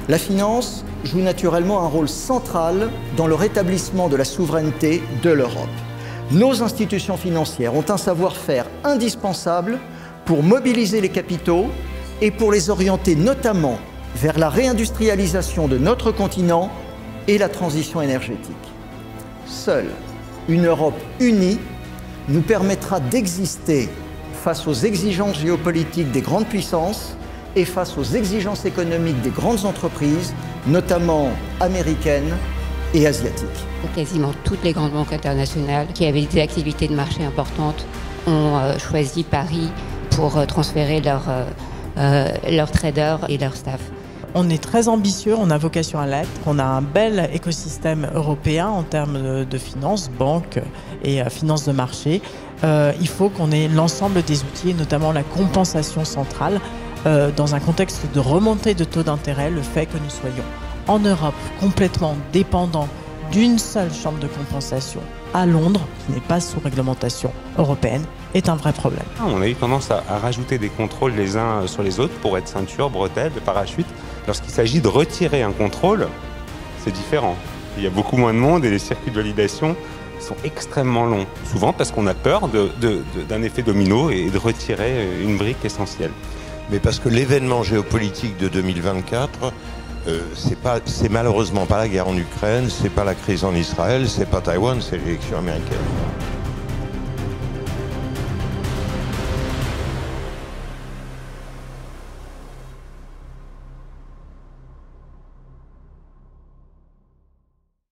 La finance joue naturellement un rôle central dans le rétablissement de la souveraineté de l'Europe. Nos institutions financières ont un savoir-faire indispensable pour mobiliser les capitaux et pour les orienter notamment vers la réindustrialisation de notre continent et la transition énergétique. Seule une Europe unie nous permettra d'exister face aux exigences géopolitiques des grandes puissances et face aux exigences économiques des grandes entreprises, notamment américaines et asiatiques. Quasiment toutes les grandes banques internationales qui avaient des activités de marché importantes ont choisi Paris pour transférer leurs traders et leur staff. On est très ambitieux, on a vocation à l'être, on a un bel écosystème européen en termes de finances, banques et finances de marché. Il faut qu'on ait l'ensemble des outils, et notamment la compensation centrale, dans un contexte de remontée de taux d'intérêt. Le fait que nous soyons en Europe complètement dépendants d'une seule chambre de compensation à Londres, qui n'est pas sous réglementation européenne, est un vrai problème. On a eu tendance à rajouter des contrôles les uns sur les autres pour être ceinture, bretelle, parachute. Lorsqu'il s'agit de retirer un contrôle, c'est différent. Il y a beaucoup moins de monde et les circuits de validation sont extrêmement longs. Souvent parce qu'on a peur d'un effet domino et de retirer une brique essentielle. Mais parce que l'événement géopolitique de 2024, c'est malheureusement pas la guerre en Ukraine, c'est pas la crise en Israël, c'est pas Taïwan, c'est l'élection américaine.